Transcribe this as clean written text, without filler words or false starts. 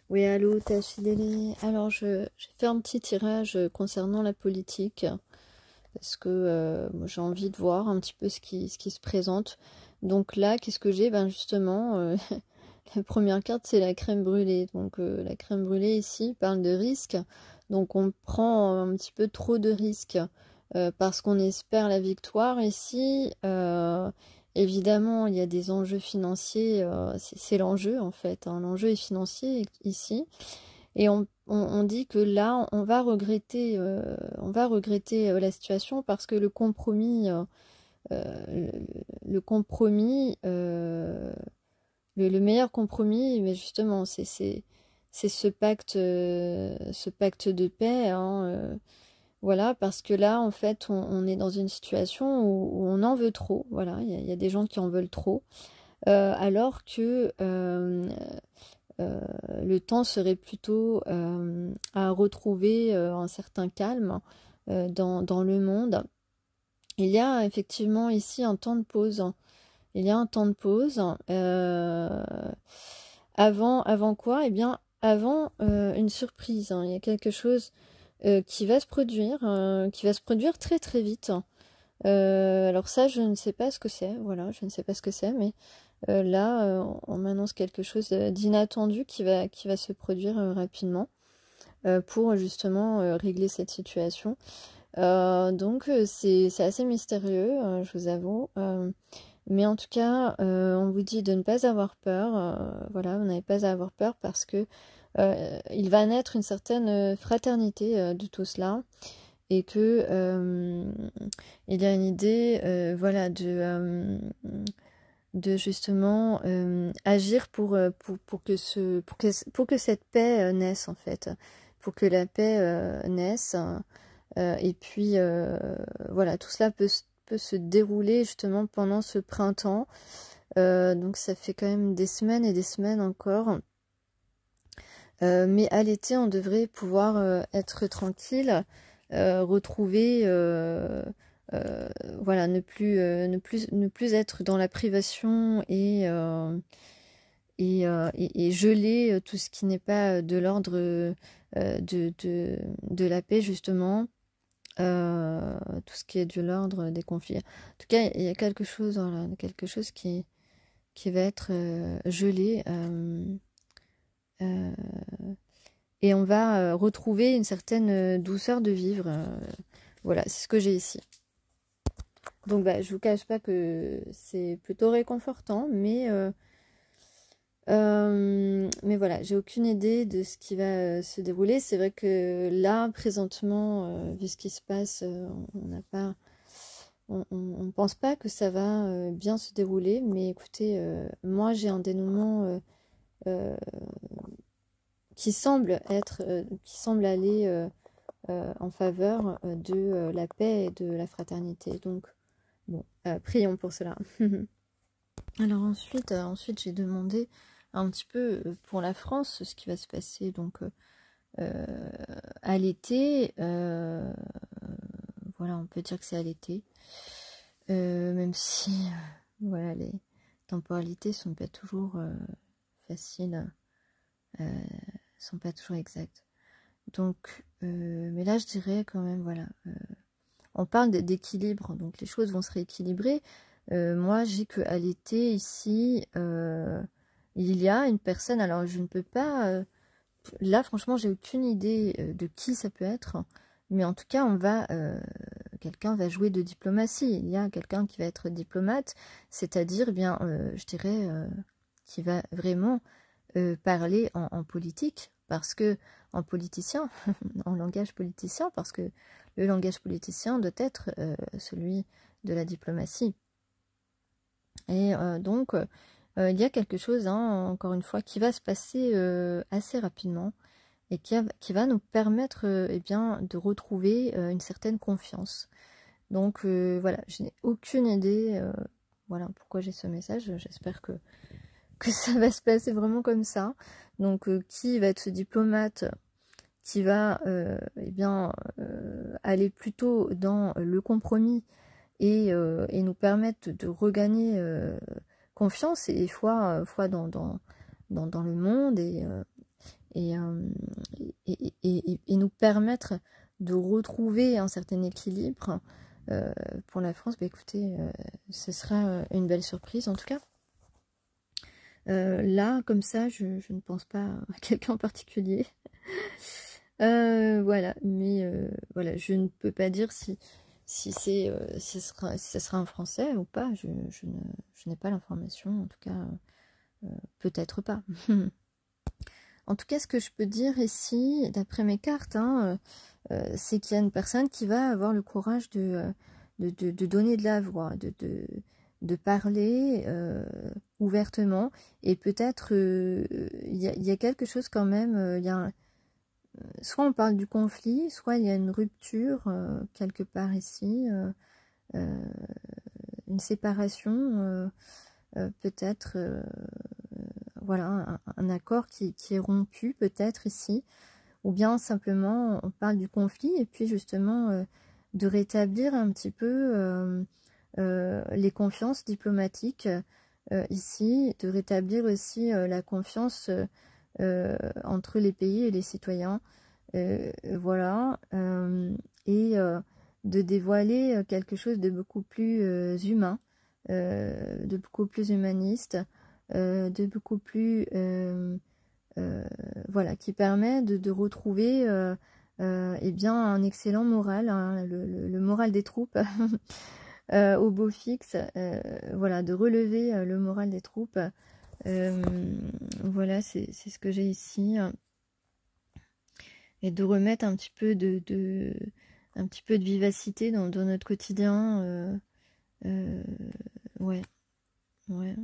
Oui, allô, Tachideli. Alors, j'ai fait un petit tirage concernant la politique, parce que moi, j'ai envie de voir un petit peu ce qui se présente. Donc là, qu'est-ce que j'ai? Ben justement, la première carte, c'est la crème brûlée. Donc la crème brûlée ici parle de risque. Donc on prend un petit peu trop de risques parce qu'on espère la victoire ici. Évidemment, il y a des enjeux financiers, c'est l'enjeu en fait, hein. L'enjeu est financier ici. Et on dit que là, on va regretter la situation parce que le compromis, euh, le compromis, le meilleur compromis, mais justement, c'est ce pacte de paix, hein, voilà, parce que là, en fait, on est dans une situation où on en veut trop. Voilà, il y a des gens qui en veulent trop, alors que le temps serait plutôt à retrouver un certain calme dans le monde. Il y a effectivement ici un temps de pause. Il y a un temps de pause. Avant quoi? Eh bien, avant une surprise, hein. Il y a quelque chose qui va se produire très très vite. Alors ça, je ne sais pas ce que c'est. Voilà, je ne sais pas ce que c'est, mais là, on m'annonce quelque chose d'inattendu qui va se produire rapidement pour justement régler cette situation. Donc c'est assez mystérieux, je vous avoue. Mais en tout cas, on vous dit de ne pas avoir peur. Voilà, vous n'avez pas à avoir peur parce que il va naître une certaine fraternité de tout cela et que il y a une idée, voilà, de justement agir pour que cette paix naisse en fait, pour que la paix naisse. Et puis voilà, tout cela peut se dérouler justement pendant ce printemps. Donc ça fait quand même des semaines et des semaines encore. Mais à l'été, on devrait pouvoir être tranquille, retrouver, voilà, ne plus être dans la privation et geler tout ce qui n'est pas de l'ordre de la paix, justement. Tout ce qui est de l'ordre des conflits. En tout cas, il y a quelque chose, voilà, quelque chose qui va être gelé. Euh, et on va retrouver une certaine douceur de vivre. Voilà, c'est ce que j'ai ici. Donc, bah, je vous cache pas que c'est plutôt réconfortant, mais voilà, j'ai aucune idée de ce qui va se dérouler. C'est vrai que là, présentement, vu ce qui se passe, on n'a pas, on ne pense pas que ça va bien se dérouler. Mais écoutez, moi, j'ai un dénouement euh, qui semble aller en faveur de la paix et de la fraternité. Donc, bon, prions pour cela. Alors ensuite j'ai demandé un petit peu pour la France ce qui va se passer donc à l'été. Voilà, on peut dire que c'est à l'été, même si voilà, les temporalités sont pas toujours faciles, sont pas toujours exactes. Donc, mais là je dirais quand même, voilà, on parle d'équilibre, donc les choses vont se rééquilibrer. Moi, j'ai que à l'été, ici, il y a une personne, alors je ne peux pas... là, franchement, j'ai aucune idée de qui ça peut être, mais en tout cas, quelqu'un va jouer de diplomatie. Il y a quelqu'un qui va être diplomate, c'est-à-dire, eh bien, je dirais, qui va vraiment parler en politique, parce que en politicien, en langage politicien, parce que le langage politicien doit être celui de la diplomatie. Et donc, il y a quelque chose, hein, encore une fois, qui va se passer assez rapidement et qui va nous permettre eh bien, de retrouver une certaine confiance. Donc, voilà, je n'ai aucune idée voilà, pourquoi j'ai ce message. J'espère que ça va se passer vraiment comme ça. Donc, qui va être ce diplomate qui va eh bien, aller plutôt dans le compromis et nous permettre de regagner confiance et foi dans le monde et, et nous permettre de retrouver un certain équilibre pour la France, bah écoutez, ce sera une belle surprise en tout cas. Là, comme ça, je ne pense pas à quelqu'un en particulier. Voilà, mais voilà, je ne peux pas dire si ce sera un Français ou pas. Je n'ai pas l'information, en tout cas, peut-être pas. En tout cas, ce que je peux dire ici, d'après mes cartes, hein, c'est qu'il y a une personne qui va avoir le courage de donner de la voix, de parler ouvertement, et peut-être il y a quelque chose quand même, soit on parle du conflit, soit il y a une rupture quelque part ici, une séparation, peut-être, voilà, un accord qui est rompu peut-être ici, ou bien simplement on parle du conflit et puis justement de rétablir un petit peu les confiances diplomatiques ici, de rétablir aussi la confiance entre les pays et les citoyens, voilà, et de dévoiler quelque chose de beaucoup plus humain, de beaucoup plus humaniste, de beaucoup plus voilà, qui permet de retrouver eh bien un excellent moral, hein, le moral des troupes au beau fixe, voilà, de relever le moral des troupes. Voilà, c'est ce que j'ai ici, et de remettre un petit peu un petit peu de vivacité dans notre quotidien. Ouais, ouais.